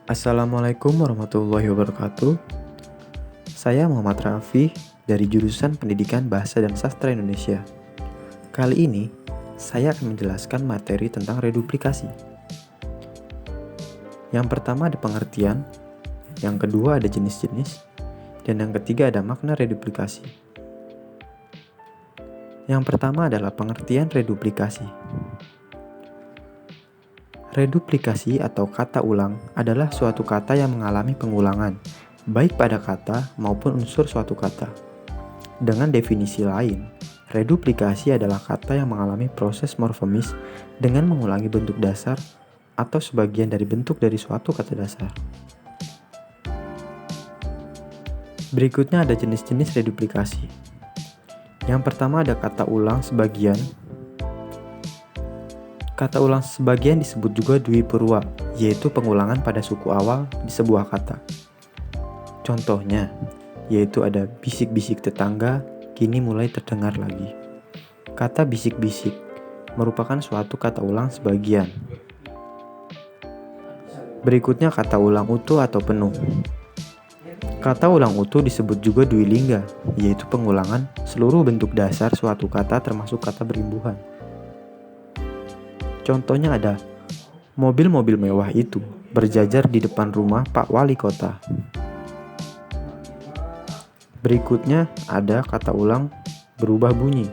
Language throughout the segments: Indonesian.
Assalamualaikum warahmatullahi wabarakatuh. Saya Muhammad Raffi dari jurusan Pendidikan Bahasa dan Sastra Indonesia. Kali ini, saya akan menjelaskan materi tentang reduplikasi. Yang pertama ada pengertian, yang kedua ada jenis-jenis, dan yang ketiga ada makna reduplikasi. Yang pertama adalah pengertian reduplikasi. Reduplikasi atau kata ulang adalah suatu kata yang mengalami pengulangan, baik pada kata maupun unsur suatu kata. Dengan definisi lain, reduplikasi adalah kata yang mengalami proses morfomis dengan mengulangi bentuk dasar atau sebagian dari bentuk dari suatu kata dasar. Berikutnya ada jenis-jenis reduplikasi. Yang pertama ada kata ulang sebagian. Kata ulang sebagian disebut juga dwipurwa, yaitu pengulangan pada suku awal di sebuah kata. Contohnya, yaitu ada bisik-bisik tetangga, kini mulai terdengar lagi. Kata bisik-bisik merupakan suatu kata ulang sebagian. Berikutnya kata ulang utuh atau penuh. Kata ulang utuh disebut juga dwilingga, yaitu pengulangan seluruh bentuk dasar suatu kata termasuk kata berimbuhan. Contohnya ada, mobil-mobil mewah itu berjajar di depan rumah Pak Wali Kota. Berikutnya ada kata ulang berubah bunyi.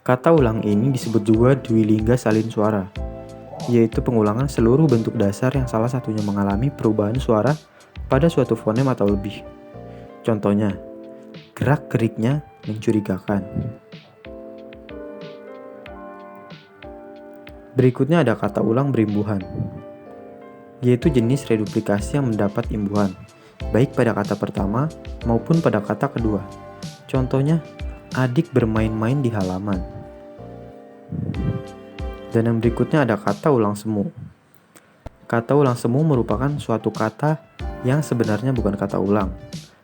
Kata ulang ini disebut juga dwilingga salin suara, yaitu pengulangan seluruh bentuk dasar yang salah satunya mengalami perubahan suara pada suatu fonem atau lebih. Contohnya, gerak-geriknya mencurigakan. Berikutnya ada kata ulang berimbuhan, yaitu jenis reduplikasi yang mendapat imbuhan, baik pada kata pertama maupun pada kata kedua. Contohnya, adik bermain-main di halaman. Dan yang berikutnya ada kata ulang semu. Kata ulang semu merupakan suatu kata yang sebenarnya bukan kata ulang,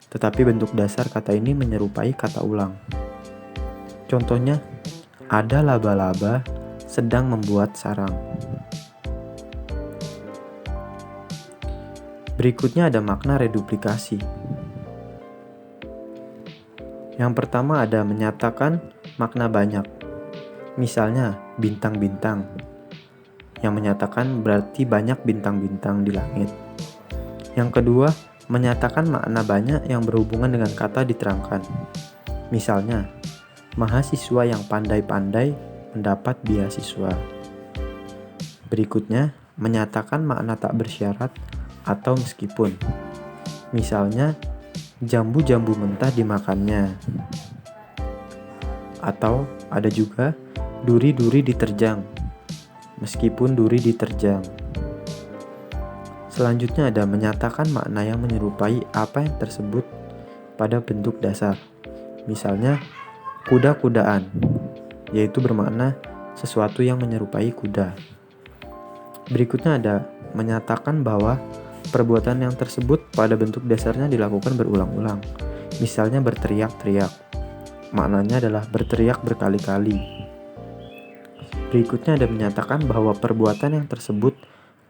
tetapi bentuk dasar kata ini menyerupai kata ulang. Contohnya, ada laba-laba sedang membuat sarang. Berikutnya ada makna reduplikasi. Yang pertama ada menyatakan makna banyak. Misalnya bintang-bintang, yang menyatakan berarti banyak bintang-bintang di langit. Yang kedua, menyatakan makna banyak yang berhubungan dengan kata diterangkan. Misalnya, mahasiswa yang pandai-pandai mendapat beasiswa. Berikutnya, menyatakan makna tak bersyarat atau meskipun. Misalnya, jambu-jambu mentah dimakannya. Atau ada juga duri-duri diterjang, meskipun duri diterjang. Selanjutnya ada menyatakan makna yang menyerupai apa yang tersebut pada bentuk dasar. Misalnya, kuda-kudaan, yaitu bermakna sesuatu yang menyerupai kuda. Berikutnya ada menyatakan bahwa perbuatan yang tersebut pada bentuk dasarnya dilakukan berulang-ulang. Misalnya berteriak-teriak. Maknanya adalah berteriak berkali-kali. Berikutnya ada menyatakan bahwa perbuatan yang tersebut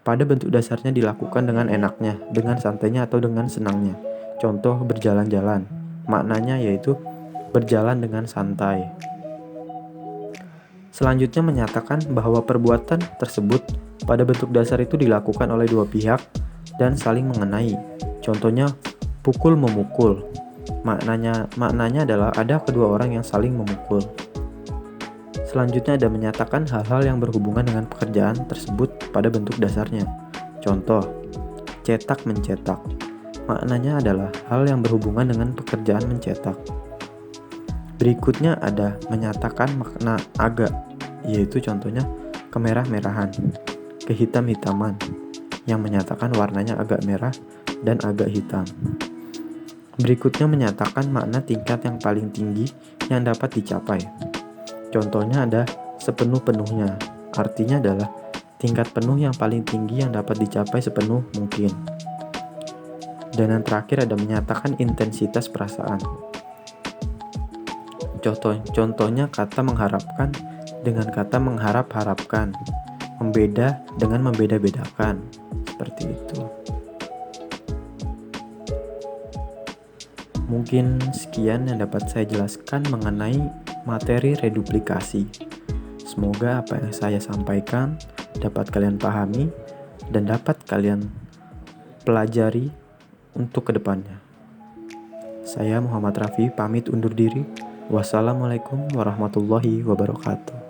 pada bentuk dasarnya dilakukan dengan enaknya, dengan santainya atau dengan senangnya. Contoh berjalan-jalan. Maknanya yaitu berjalan dengan santai. Selanjutnya menyatakan bahwa perbuatan tersebut pada bentuk dasar itu dilakukan oleh dua pihak dan saling mengenai. Contohnya pukul memukul. Maknanya adalah ada kedua orang yang saling memukul. Selanjutnya ada menyatakan hal-hal yang berhubungan dengan pekerjaan tersebut pada bentuk dasarnya. Contoh, cetak mencetak. Maknanya adalah hal yang berhubungan dengan pekerjaan mencetak. Berikutnya ada menyatakan makna agak, yaitu contohnya kemerah-merahan, kehitam-hitaman, yang menyatakan warnanya agak merah dan agak hitam. Berikutnya menyatakan makna tingkat yang paling tinggi yang dapat dicapai. Contohnya ada sepenuh-penuhnya, artinya adalah tingkat penuh yang paling tinggi yang dapat dicapai sepenuh mungkin. Dan yang terakhir ada menyatakan intensitas perasaan. Contohnya kata mengharapkan dengan kata mengharap-harapkan, membeda dengan membeda-bedakan. Seperti itu. Mungkin sekian yang dapat saya jelaskan mengenai materi reduplikasi. Semoga apa yang saya sampaikan dapat kalian pahami dan dapat kalian pelajari untuk kedepannya. Saya Muhammad Rafi pamit undur diri. Wassalamualaikum warahmatullahi wabarakatuh.